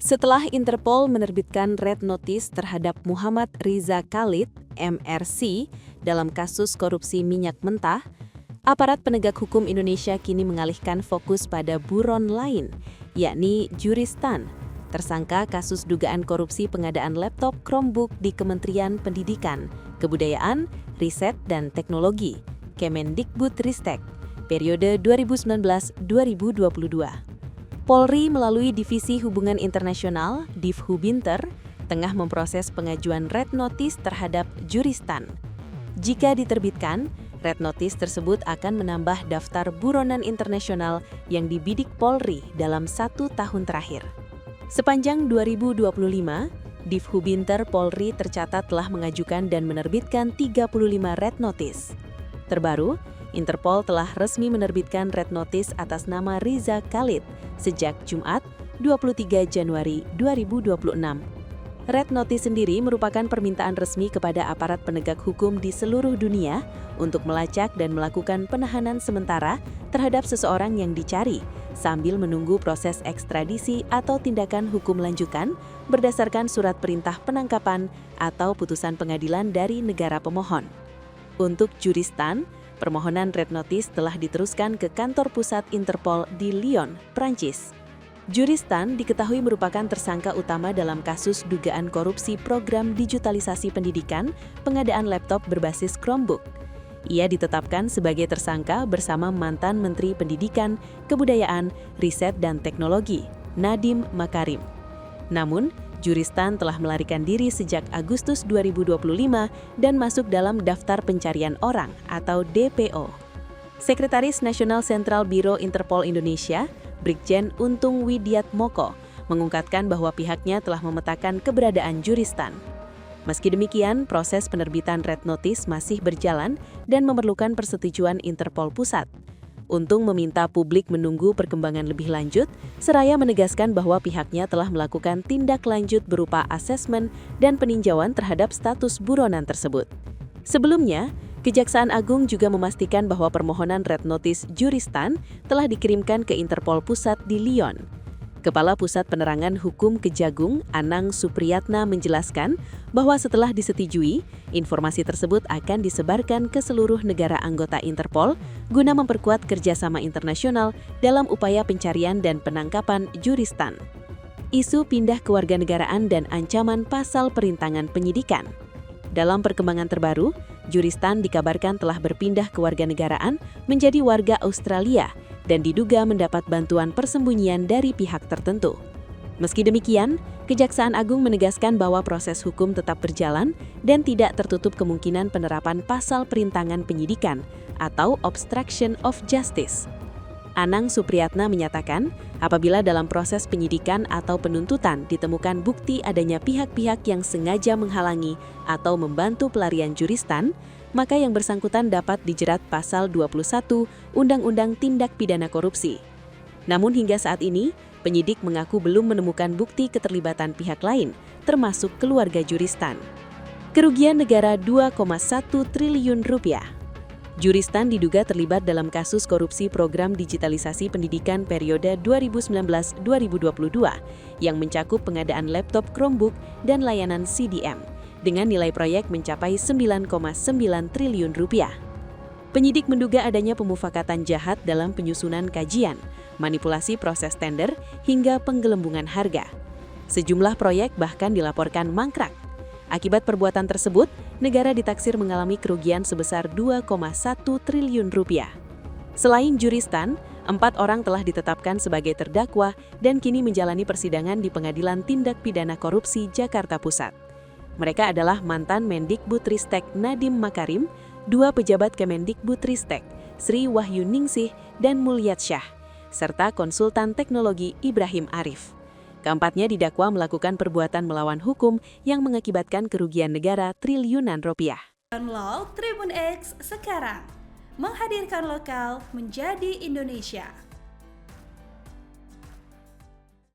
Setelah Interpol menerbitkan Red Notice terhadap Muhammad Riza Khalid, MRC, dalam kasus korupsi minyak mentah, aparat penegak hukum Indonesia kini mengalihkan fokus pada buron lain, yakni Juristan, tersangka kasus dugaan korupsi pengadaan laptop Chromebook di Kementerian Pendidikan, Kebudayaan, Riset, dan Teknologi, Kemendikbudristek, periode 2019-2022. Polri melalui Divisi Hubungan Internasional, Divhubinter, tengah memproses pengajuan Red Notice terhadap Juristan. Jika diterbitkan, Red Notice tersebut akan menambah daftar buronan internasional yang dibidik Polri dalam 1 tahun terakhir. Sepanjang 2025, Divhubinter Polri tercatat telah mengajukan dan menerbitkan 35 Red Notice. Terbaru, Interpol telah resmi menerbitkan Red Notice atas nama Riza Khalid sejak Jumat, 23 Januari 2026. Red Notice sendiri merupakan permintaan resmi kepada aparat penegak hukum di seluruh dunia untuk melacak dan melakukan penahanan sementara terhadap seseorang yang dicari, sambil menunggu proses ekstradisi atau tindakan hukum lanjutan berdasarkan surat perintah penangkapan atau putusan pengadilan dari negara pemohon. Untuk Juristan, permohonan Red Notice telah diteruskan ke kantor pusat Interpol di Lyon, Prancis. Juristan diketahui merupakan tersangka utama dalam kasus dugaan korupsi program digitalisasi pendidikan pengadaan laptop berbasis Chromebook. Ia ditetapkan sebagai tersangka bersama mantan Menteri Pendidikan, Kebudayaan, Riset, dan Teknologi, Nadiem Makarim. Namun, Juristan telah melarikan diri sejak Agustus 2025 dan masuk dalam daftar pencarian orang atau DPO. Sekretaris Nasional Sentral Biro Interpol Indonesia, Brigjen Untung Widiatmoko, mengungkapkan bahwa pihaknya telah memetakan keberadaan Juristan. Meski demikian, proses penerbitan Red Notice masih berjalan dan memerlukan persetujuan Interpol Pusat. Untung meminta publik menunggu perkembangan lebih lanjut, seraya menegaskan bahwa pihaknya telah melakukan tindak lanjut berupa asesmen dan peninjauan terhadap status buronan tersebut. Sebelumnya, Kejaksaan Agung juga memastikan bahwa permohonan Red Notice Juristan telah dikirimkan ke Interpol Pusat di Lyon. Kepala Pusat Penerangan Hukum Kejagung, Anang Supriyatna, menjelaskan bahwa setelah disetujui, informasi tersebut akan disebarkan ke seluruh negara anggota Interpol guna memperkuat kerjasama internasional dalam upaya pencarian dan penangkapan Juristan. Isu pindah kewarganegaraan dan ancaman pasal perintangan penyidikan. Dalam perkembangan terbaru, Juristan dikabarkan telah berpindah kewarganegaraan menjadi warga Australia dan diduga mendapat bantuan persembunyian dari pihak tertentu. Meski demikian, Kejaksaan Agung menegaskan bahwa proses hukum tetap berjalan dan tidak tertutup kemungkinan penerapan pasal perintangan penyidikan atau obstruction of justice. Anang Supriyatna menyatakan, apabila dalam proses penyidikan atau penuntutan ditemukan bukti adanya pihak-pihak yang sengaja menghalangi atau membantu pelarian Juristan, maka yang bersangkutan dapat dijerat pasal 21 Undang-Undang Tindak Pidana Korupsi. Namun hingga saat ini, penyidik mengaku belum menemukan bukti keterlibatan pihak lain, termasuk keluarga Juristan. Kerugian negara 2,1 triliun rupiah. Juristan diduga terlibat dalam kasus korupsi program digitalisasi pendidikan periode 2019-2022 yang mencakup pengadaan laptop Chromebook dan layanan CDM dengan nilai proyek mencapai 9,9 triliun rupiah. Penyidik menduga adanya pemufakatan jahat dalam penyusunan kajian, manipulasi proses tender, hingga penggelembungan harga. Sejumlah proyek bahkan dilaporkan mangkrak. Akibat perbuatan tersebut, negara ditaksir mengalami kerugian sebesar 2,1 triliun rupiah. Selain Juristan, 4 orang telah ditetapkan sebagai terdakwa dan kini menjalani persidangan di Pengadilan Tindak Pidana Korupsi Jakarta Pusat. Mereka adalah mantan Mendikbudristek Nadiem Makarim, 2 pejabat Kemendikbudristek, Sri Wahyuningsih dan Mulyatsyah, serta konsultan teknologi Ibrahim Arif. Keempatnya didakwa melakukan perbuatan melawan hukum yang mengakibatkan kerugian negara triliunan rupiah. Download Tribun X sekarang, menghadirkan lokal menjadi Indonesia.